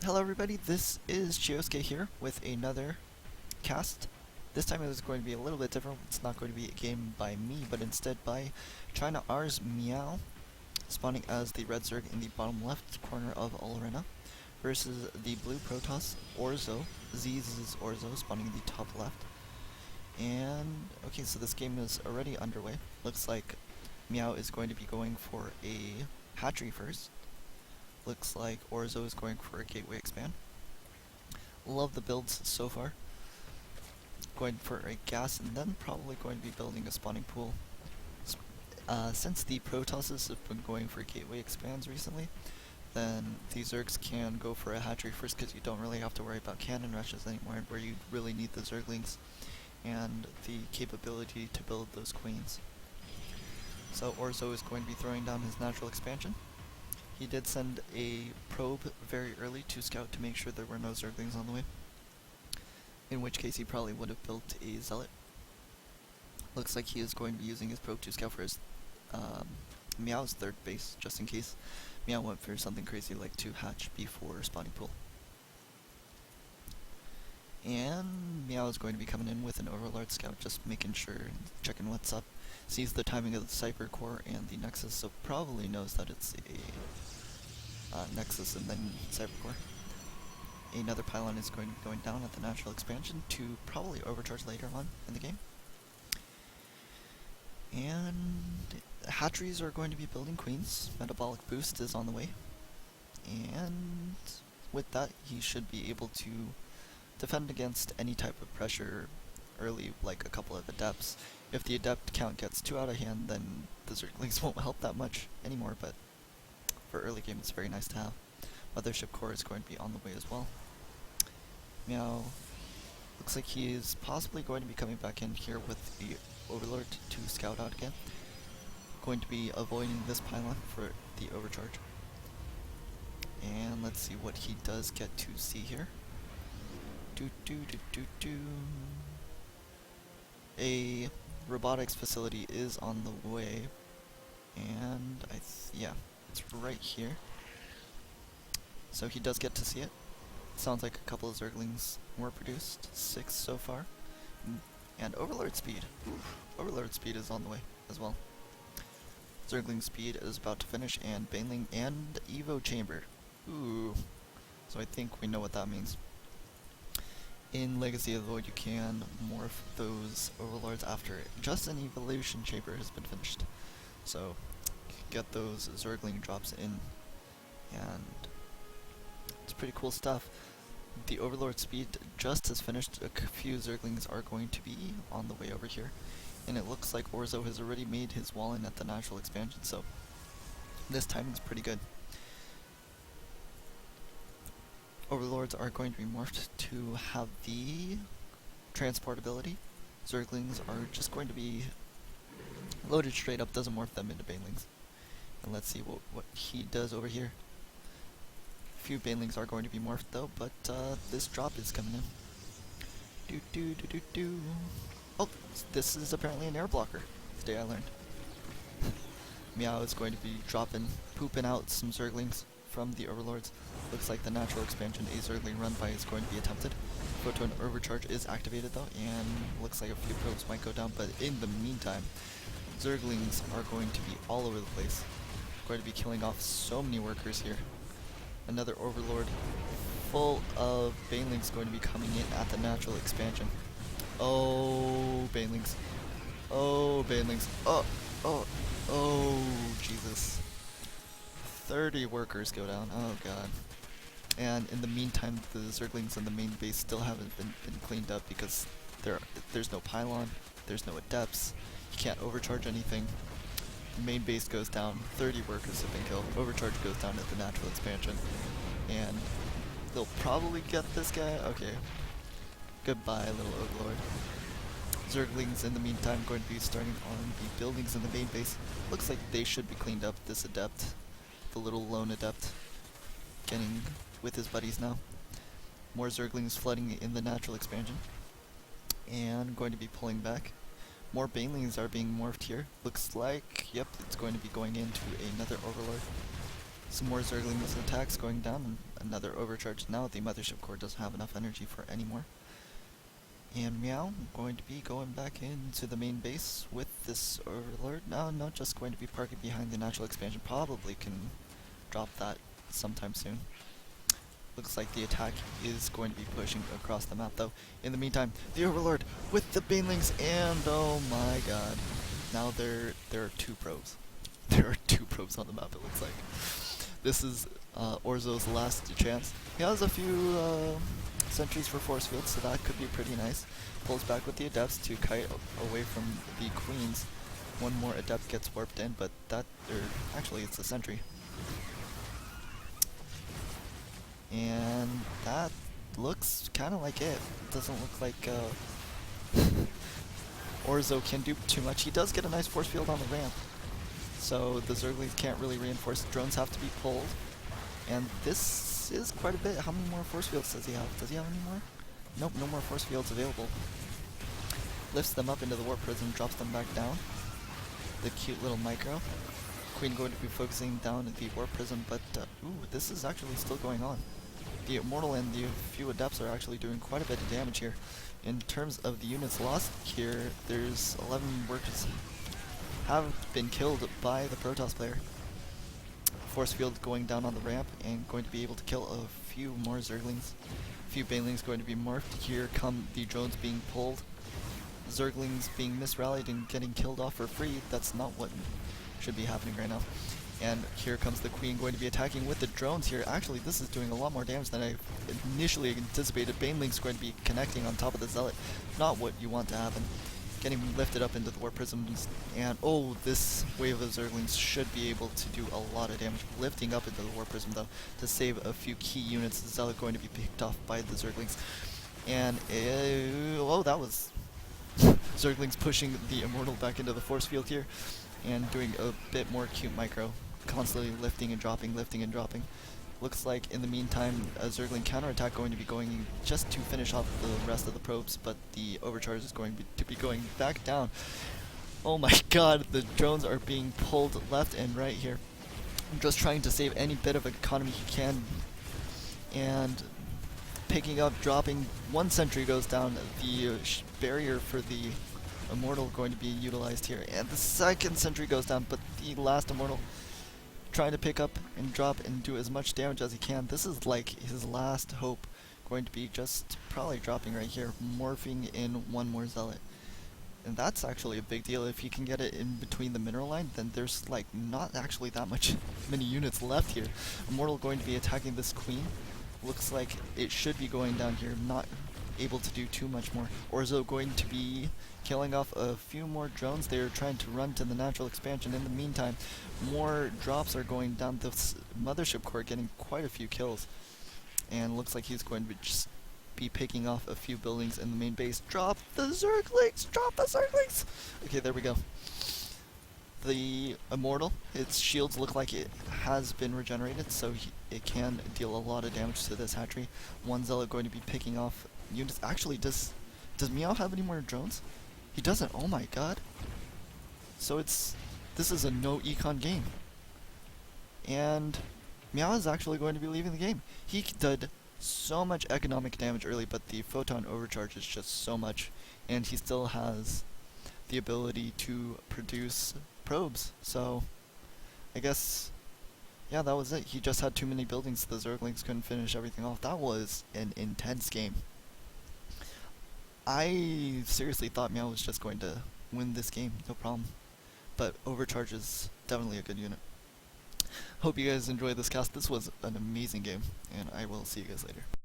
Hello everybody, this is Chiosuke here with another cast. This time it is going to be a little bit different. It's not going to be a game by me, but instead by ChinaR's Meow, spawning as the red Zerg in the bottom left corner of Arena, versus the blue Protoss Orzo, zeez Orzo, spawning in the top left. And, okay, so this game is already underway. Looks like Meow is going to be going for a hatchery first. Looks like Orzo is going for a gateway expand. Love the builds so far. Going for a gas and then probably going to be building a spawning pool. Since the Protosses have been going for gateway expands recently, then the Zergs can go for a hatchery first because you don't really have to worry about cannon rushes anymore, where you really need the Zerglings and the capability to build those queens. So Orzo is going to be throwing down his natural expansion. He did send a probe very early to scout to make sure there were no Zerglings on the way, in which case he probably would have built a Zealot. Looks like he is going to be using his probe to scout for his Meow's third base, just in case Meow went for something crazy like to hatch before spawning pool. And Meow is going to be coming in with an Overlord scout, just making sure, checking what's up. Sees the timing of the Cypher Core and the Nexus, so probably knows that it's a Nexus and then Cypher Core. Another pylon is going to be going down at the natural expansion to probably overcharge later on in the game. And hatcheries are going to be building queens. Metabolic boost is on the way. And with that, he should be able to defend against any type of pressure early, like a couple of adepts. If the adept count gets too out of hand, then the Zerglings won't help that much anymore, but for early game it's very nice to have. Mothership Core is going to be on the way as well. Meow looks like he is possibly going to be coming back in here with the Overlord to scout out again. Going to be avoiding this pylon for the overcharge. And let's see what he does get to see here. A robotics facility is on the way, and yeah, it's right here. So he does get to see it. Sounds like a couple of Zerglings were produced, 6 so far. And Overlord speed. Oof. Overlord speed is on the way as well. Zergling speed is about to finish, and Baneling and Evo chamber. Ooh. So I think we know what that means. In Legacy of the Void, you can morph those Overlords after just an Evolution Chamber has been finished. So, get those Zergling drops in, and it's pretty cool stuff. The Overlord speed just has finished. A few Zerglings are going to be on the way over here, and it looks like Orzo has already made his wall in at the natural expansion, so this timing's pretty good. Overlords are going to be morphed to have the transportability. Zerglings are just going to be loaded straight up, doesn't morph them into Banelings. And let's see what he does over here. A few Banelings are going to be morphed though, but this drop is coming in. Oh, this is apparently an air blocker. Today I learned. Meow is going to be pooping out some Zerglings from the Overlords. Looks like the natural expansion a Zergling run by is going to be attempted. Photon overcharge is activated though, and looks like a few probes might go down, but in the meantime, Zerglings are going to be all over the place. Going to be killing off so many workers here. Another Overlord full of Banelings going to be coming in at the natural expansion. Oh, Banelings. Oh, Banelings. Oh, Jesus. 30 workers go down. Oh god. And in the meantime, the Zerglings in the main base still haven't been cleaned up because there's no pylon, there's no adepts, you can't overcharge anything. The main base goes down, 30 workers have been killed, overcharge goes down at the natural expansion, and they'll probably get this guy. Okay. Goodbye, little Overlord. Zerglings in the meantime going to be starting on the buildings in the main base. Looks like they should be cleaned up. This adept, the little lone adept, getting with his buddies now. More Zerglings flooding in the natural expansion, and going to be pulling back. More Banelings are being morphed here. Looks like, yep, it's going to be going into another Overlord. Some more Zerglings attacks going down, and another overcharge. Now the Mothership Core doesn't have enough energy for anymore. And Meow going to be going back into the main base with this Overlord. Now not just going to be parking behind the natural expansion. Probably can drop that sometime soon. Looks like the attack is going to be pushing across the map though. In the meantime, the Overlord with the Banelings, and oh my god. Now there are two probes. There are two probes on the map, it looks like. This is Orzo's last chance. He has a few sentries for force fields, so that could be pretty nice. Pulls back with the adepts to kite away from the queens. One more adept gets warped in, but actually it's a sentry. And that looks kind of like it. Doesn't look like Orzo can do too much. He does get a nice force field on the ramp, so the Zerglings can't really reinforce. Drones have to be pulled, and this is quite a bit. How many more force fields does he have? Does he have any more? Nope, no more force fields available. Lifts them up into the warp prism, drops them back down. The cute little micro. Queen going to be focusing down at the warp prism, but ooh, this is actually still going on. The Immortal and the few adepts are actually doing quite a bit of damage here. In terms of the units lost here, there's 11 workers have been killed by the Protoss player. Force field going down on the ramp and going to be able to kill a few more Zerglings. A few Banelings going to be morphed. Here come the drones being pulled. Zerglings being misrallied and getting killed off for free. That's not what should be happening right now. And here comes the Queen going to be attacking with the drones here. Actually, this is doing a lot more damage than I initially anticipated. Baneling's going to be connecting on top of the Zealot. Not what you want to happen. Getting lifted up into the warp prisms, and oh, this wave of Zerglings should be able to do a lot of damage. Lifting up into the warp prism though to save a few key units. The Zealot going to be picked off by the Zerglings, and oh, that was Zerglings pushing the Immortal back into the force field here, and doing a bit more cute micro, constantly lifting and dropping, lifting and dropping. Looks like in the meantime a Zergling counterattack going to be going just to finish off the rest of the probes, but the overcharge is going to be going back down. Oh my god, the drones are being pulled left and right here. I'm just trying to save any bit of economy he can, and picking up, dropping. One sentry goes down. The barrier for the Immortal going to be utilized here, and the second sentry goes down, but the last Immortal trying to pick up and drop and do as much damage as he can. This is like his last hope, going to be just probably dropping right here, morphing in one more Zealot. And that's actually a big deal. If you can get it in between the mineral line, then there's like not actually that many units left here. Immortal going to be attacking this Queen. Looks like it should be going down here, not able to do too much more. Orzo going to be killing off a few more drones. They're trying to run to the natural expansion. In the meantime, more drops are going down. The Mothership Core getting quite a few kills, and looks like he's going to just be picking off a few buildings in the main base. Drop the Zerglings! Drop the Zerglings! Okay, there we go. The Immortal, its shields look like it has been regenerated, so it can deal a lot of damage to this hatchery. One Zealot going to be picking off units. Actually, does Meow have any more drones? He doesn't. Oh my god. So this is a no econ game. And Meow is actually going to be leaving the game. He did so much economic damage early, but the photon overcharge is just so much, and he still has the ability to produce probes. So I guess, yeah, that was it. He just had too many buildings, so the Zerglings couldn't finish everything off. That was an intense game. I seriously thought Meow was just going to win this game, no problem. But Overcharge is definitely a good unit. Hope you guys enjoyed this cast. This was an amazing game, and I will see you guys later.